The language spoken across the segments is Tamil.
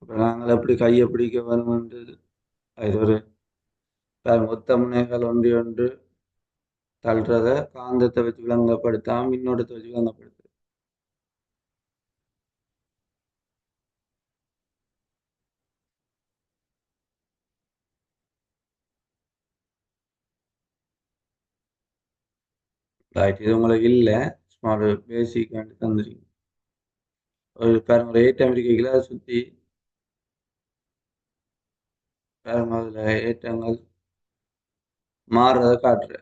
அப்ப நாங்கள் எப்படி கையை பிடிக்க வேணுமென்று அது ஒரு மொத்த முனைகள் ஒன்று ஒன்று தள்ளுறத காந்தத்தை வச்சு விளங்கப்படுத்தாம மின்னோட்டத்தை வச்சு விளங்கப்படுத்து. ரைட், இது உங்களுக்கு இல்லை, சும்மா ஒரு பேசிக் தந்துருக்கீங்க. ஒரு பாருங்க, ஒரு ஏற்றம் இருக்கையில் அதை சுற்றி பாருங்க, அதில் ஏற்றங்கள் மாறுறதை காட்டுற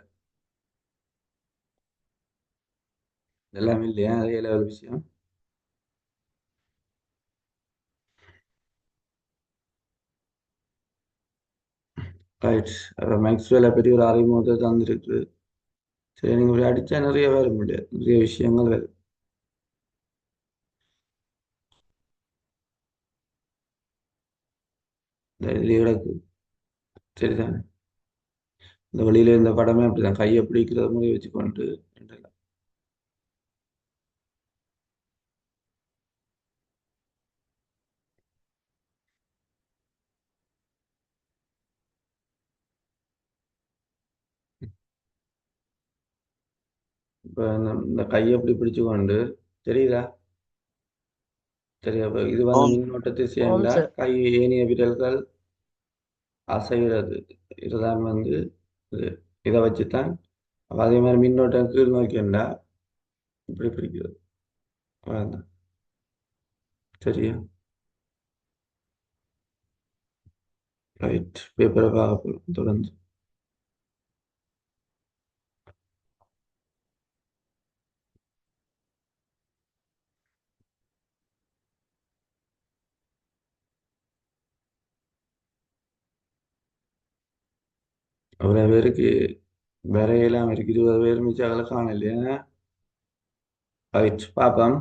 இதெல்லாம் இல்லையா, அதே ஒரு விஷயம். ரைட், மேக்ஸ்வெல்லை பற்றி ஒரு அறிமுகத்தை தந்துருக்கு. சரி, நீங்கள் இப்படி அடித்தா நிறைய வர முடியாது, நிறைய விஷயங்கள் வரும். இந்த இதுலேயே கிடக்கு, சரிதானே? இந்த வழியில இந்த படமே அப்படிதான், கையை பிடிக்கிற மாதிரி வச்சுக்கொண்டு இப்போ இந்த கையை எப்படி பிடிச்சுக்கொண்டு, தெரியுதா? சரி, அப்போ இது வந்து ஓம் மின்னோட்டத்தை ஓம் சேர்ந்தா சார். கை ஏனைய விரல்கள் அசைகிறது. இதுதான் வந்து இது, இதை வச்சுத்தான். அப்ப அதே மாதிரி மின்னோட்டம் கீழ் நோக்கிண்டா இப்படி பிடிக்கிறது. அவ்வளவுதான். சரியா? ரைட், பேப்பரை பார்க்க போறோம் தொடர்ந்து. அவ்வளோ பேருக்கு வரையெல்லாம் இருக்கு, 20 பேர் மிச்சம் அதில் காணலையா? ரைட், பார்ப்போம்.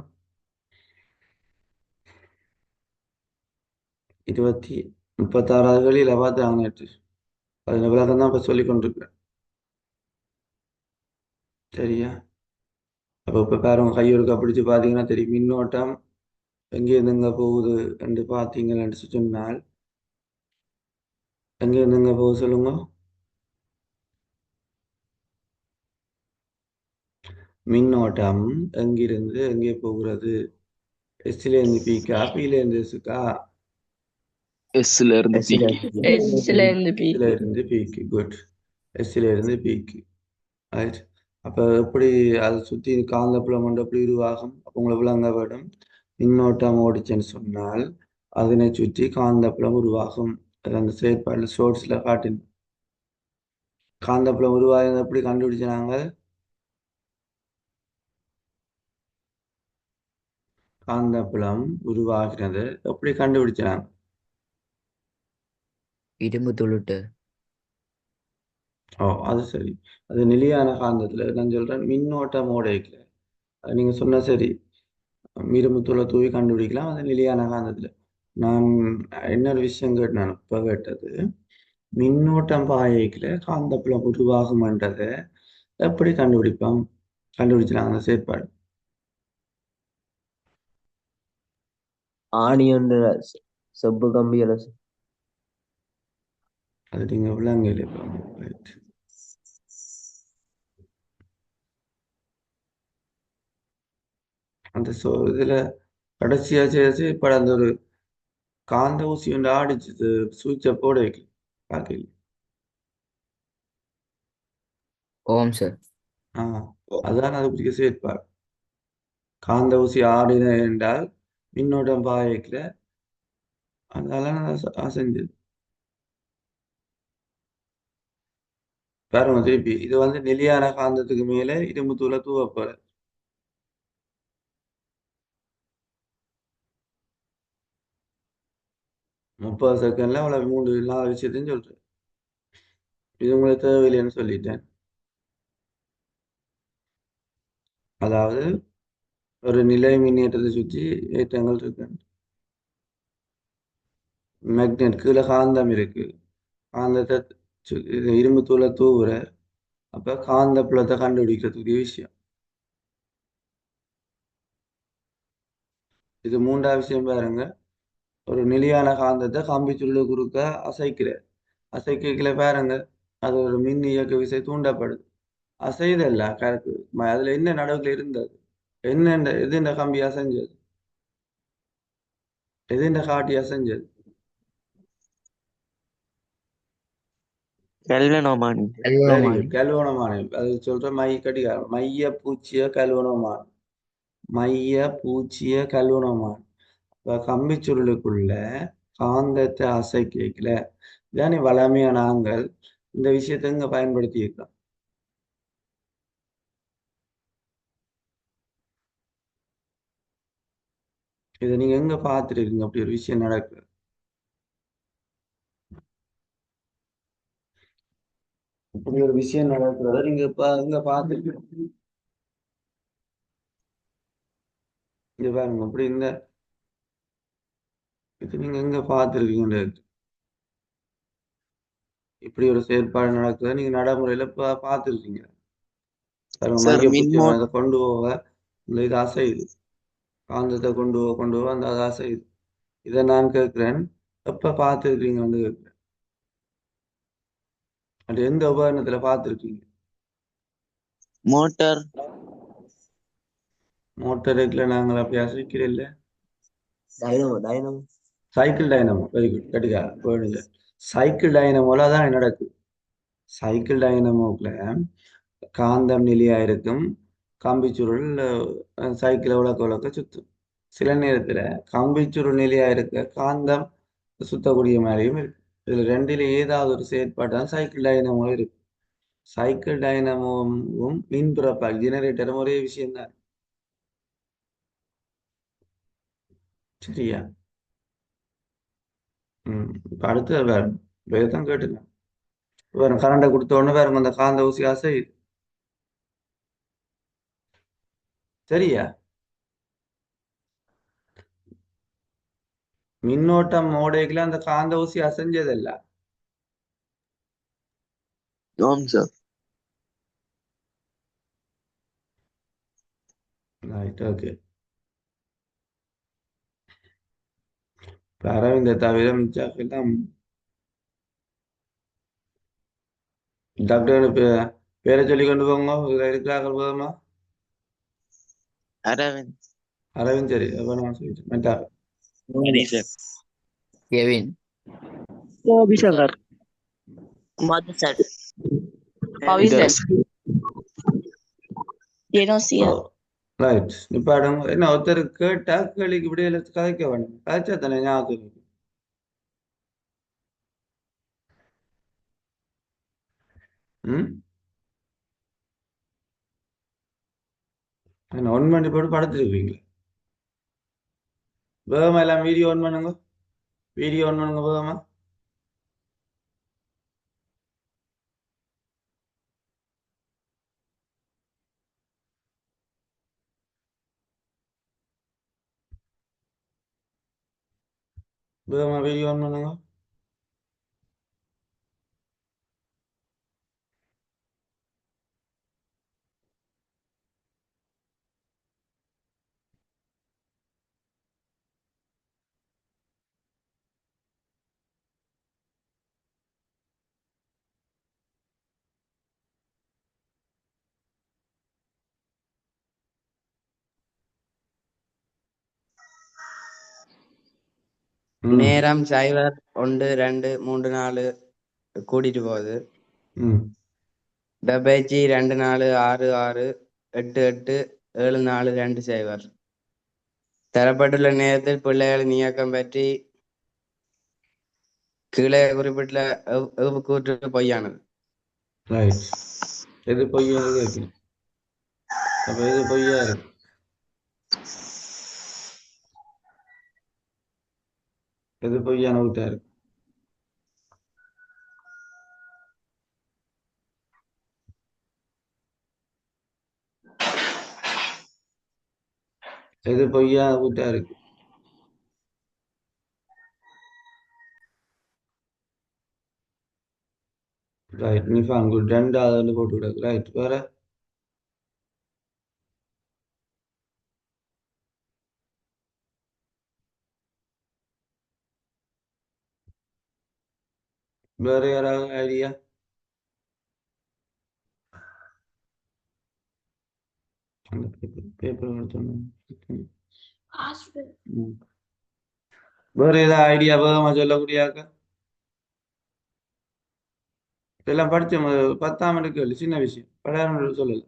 36வது வெளியில பார்த்தாங்க நேற்று. அதில் விளக்கம் தான் இப்போ சொல்லி கொண்டிருக்கிறேன். சரியா? அப்போ இப்போ பாருங்க, கையொருக்கா பிடிச்சு பார்த்தீங்கன்னா தெரியும், மின்னோட்டம் எங்கேருந்து எங்கே போகுது என்று பார்த்தீங்கன்னு சொன்னால் எங்கேருந்து எங்கே போகுது சொல்லுங்க. மின்னோட்டம் எங்கிருந்து எங்கே போகிறது? எஸ்லேருந்து பீக்கா, பிலேருந்து எஸ்க்கா? எஸ்ல இருந்து எஸ்ல பிக்கு. எஸ்ல இருந்து எஸ்ல பிக்கு. இருந்து பீக்கு. குட். எஸ்ல இருந்து பீக்கு. ரைட். அப்போ எப்படி அதை சுற்றி காந்தப்புலம் ஒன்று எப்படி உருவாகும்? அப்போ உங்களை விளங்க விடும். மின்னோட்டம் ஓடிச்சுன்னு சொன்னால் அதனை சுற்றி காந்தப்புலம் உருவாகும். அது அந்த செயற்பாடு ஷோர்ட்ஸில் காட்டின காந்தப்புலம் உருவாகிறது எப்படி கண்டுபிடிச்சாங்க? காந்தப்புலம் உருவாகிறது எப்படி கண்டுபிடிச்சாங்க? இரும்பு துளுட்டு. ஓ, அது சரி. அது நிலையான காந்தத்துல நான் சொல்றேன் மின்னோட்டம் ஓடைக்கல. அது நீங்க சொன்ன சரி, இரும்புத்தூளை தூவி கண்டுபிடிக்கலாம் அது நிலையான காந்தத்துல. நான் இன்னொரு விஷயம் கேட்டேன், இப்ப கேட்டது மின்னோட்டம் பாயைக்குல காந்தப்புலம் உருவாகும்ன்றதை எப்படி கண்டுபிடிப்போம்? கண்டுபிடிச்சாங்க அந்த செயற்பாடு. ஆணி ஒன்று செப்பு கம்பியில அது நீங்க விளங்கல இப்போ. Right. அந்த இதுல கடைசியா செயற்பாடு அந்த ஒரு காந்த ஊசி ஒன்று ஆடிச்சுது, சுவிட்சை போட வைக்கல பார்க்கல. ஓம் சார். அதான் அது பிடிக்க செயற்பாடு. காந்த ஊசி ஆடின என்றால் மின்னோட்டம் பாயக்கல, அதனால நான் அசைஞ்சது. பாருங்க திருப்பி, இது வந்து நிலையான காந்தத்துக்கு மேல இரும்பு தூளை தூவ போற 30 செகண்ட்ல அவ்வளவு 3-4 விஷயத்தையும் சொல்றேன். இது உங்களுக்கு தேவையில்லைன்னு சொல்லிட்டேன். அதாவது ஒரு நிலை மின்னேற்றத்தை சுற்றி ஏற்றங்கள் இருக்கு. மேக்னெட் கீழே காந்தம் இருக்கு, காந்தத்தை இது இரும்பு தூளை தூவுற. அப்ப காந்த புலத்தை கண்டுபிடிக்கிறதுக்கு விஷயம் இது. 3வது விஷயம் பாருங்க, ஒரு நிலையான காந்தத்தை கம்பி சுருளை குறுக்க அசைக்கிற அசைக்கல பாருங்க, அது ஒரு மின் இயக்க விசை தூண்டப்படுது. அசைதல்ல கரெக்ட். அதுல என்ன நடவுல இருந்தது? என்ன எது இந்த கம்பி அசைஞ்சது? எது இந்த காட்டி அசைஞ்சது? கல்வனோமானி. வெரி கல்வமானி. குட், கல்வனமான. அது சொல்ற மை கடிகாரம், மைய பூச்சிய கல்வனமான, மைய பூச்சிய கல்வனமான. இப்ப கம்பி சுருளுக்குள்ள காந்தத்தை அசைக்கல தானே வளமையா நாங்கள் இந்த விஷயத்தை இங்க பயன்படுத்தி இருக்கோம். இதை நீங்க எங்க பார்த்துருக்கீங்க அப்படி ஒரு விஷயம் நடக்குது? இப்படி ஒரு விஷயம் நடக்கிறத நீங்க இப்ப இங்க பார்த்துருக்கீங்க? இங்க பாருங்க, அப்படி இந்த இது நீங்க எங்க பார்த்துருக்கீங்க? இப்படி ஒரு செயற்பாடு நடக்குத நீங்க நடைமுறையில பார்த்துருக்கீங்க? பாருங்க, சார் மைய பூச்சி மின்மோ அதை கொண்டு போக இந்த இது அசையுது, காந்தத்தை கொண்டு போக அந்த அது அசையுது. இதை நான் கேட்கிறேன், எப்ப பார்த்துருக்கீங்கன்னு கேட்கிறேன். அது எந்த உபகரணத்துல பார்த்துருக்கீங்க? மோட்டார். மோட்டருக்குல நாங்கள் அப்படி அசைக்கிறோம் இல்ல. Dynamo dynamo. Cycle dynamo, very good, கட்டிக்கா போயிடுங்க. சைக்கிள் டைனமோல தான் நடக்குது. சைக்கிள் டைனமோக்குல காந்தம் நிலையா இருக்கும், கம்பிச்சுருள் சைக்கிளை உலக்க உலக்க சுத்தும். சில நேரத்துல கம்பிச்சுருள் நிலையா இருக்க காந்தம் சுத்தக்கூடிய மாதிரியும் இருக்கு. இதுல ரெண்டுல ஏதாவது ஒரு செயற்பாடு தான் சைக்கிள் டைனமோ இருக்கு. சைக்கிள் டைனமோவும் மின்புறப்பால் ஜெனரேட்டரும் ஒரே விஷயம் தான். சரியா? இப்ப அடுத்தது வேற வேதான் கேட்டுங்க. வேற கரண்டை கொடுத்த உடனே வேற அந்த காந்த ஊசி ஆசை. சரியா? மின்னோட்டம் ஓடைக்குள்ள அந்த காந்த ஊசி அசைஞ்சதில்ல. ஆம் சார். Right, okay. அரவிந்த தவிர மிச்சம் எல்லாம் டாக்டர் பேரை சொல்லி கொண்டு போங்க. இதுல இருக்கிறார்கள் போதுமா? அரவிந்த். அரவிந்த், சரி. அப்ப நான் சொல்லிட்டேன் மெட்டா. சரி sir. Kevin. Ravishankar. Madhusan. Pavithan. Jenosia. Right, நிப்பாடுங்க. என்ன ஒருத்தர் கேட்டா கேள்விக்கு இப்படி கதைக்க வேணும். கதைச்சா தானே ஞாபகம் இருக்கு. ம் என்ன ஒன் பண்ணி போட்டு படுத்துருக்கீங்க? வேகமா எல்லாம் வீடியோ ஆன் பண்ணுங்க. வீடியோ ஆன் பண்ணுங்க வேகமா. வேகமா வீடியோ ஆன் பண்ணுங்க. ம் நேரம் 0, 1, 2, 3, 4 கூட்டிட்டு போகுது. ம் டபேஜி 24, 6, 6, 8, 8, 7, 4, 2, 0. தரப்பட்டுள்ள நேரத்தில் பிள்ளைகளின் இயக்கம் பற்றி கீழே குறிப்பிட்ட கூற்று பொய்யானது. ரைட். எது பொய்யானது கேட்கணும். அப்ப எது பொய்யா இருக்கு? எது பொய்யான ஊட்டா இருக்கு? எது பொய்யான ஊட்டா இருக்கு? Right, Nifan good. ரெண்டாவது போட்டு விடாது. ரைட், வேற. வேற யாராவது ஐடியா? அந்த பேப்பர் எடுத்தோம். வேற ஏதாவது ஐடியா வேகமா சொல்லக்கூடியாக்க? இதெல்லாம் படிச்ச 10ஆம் கேள்வி, சின்ன விஷயம், 12ஆம் சொல்லல.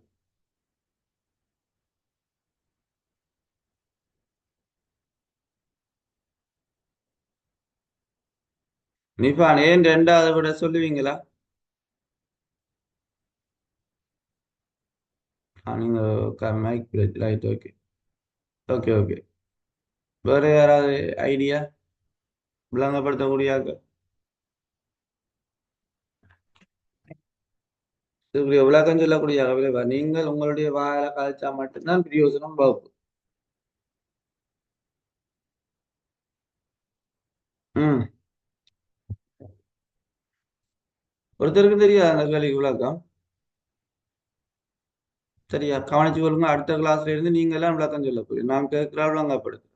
நிபான் ஏன் 2வது விட சொல்லுவீங்களா? நீங்க mic right, okay okay okay. வேற யாராவது ஐடியா விளங்கப்படுத்தக்கூடியாக்க? இதுக்கு விளக்கம் சொல்லக்கூடியாக விளைவா? நீங்கள் உங்களுடைய வாயில கழிச்சா மட்டும்தான் பிரியோசனம் வகுப்பு. ம். ஒருத்தருக்கு தெரியாது அந்த கேள்விக்கு விளக்கம். சரியா கவனிச்சு கொள்ளுங்க. அடுத்த கிளாஸ்ல இருந்து நீங்க எல்லாம் விளக்கம் சொல்ல போறீங்க. நான் கேட்கிறாள் விளங்கப்படுது.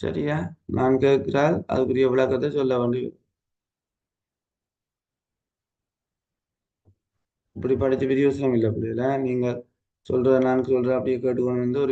சரியா நான் கேட்கிறாள் அதுக்குரிய விளக்கத்தை சொல்ல வேண்டியது. இப்படி படிச்ச பிரியோசனம் இல்லை. அப்படி இல்லை, நீங்க சொல்ற நான் சொல்ற அப்படியே கேட்டுக்கொண்டு வந்து ஒரு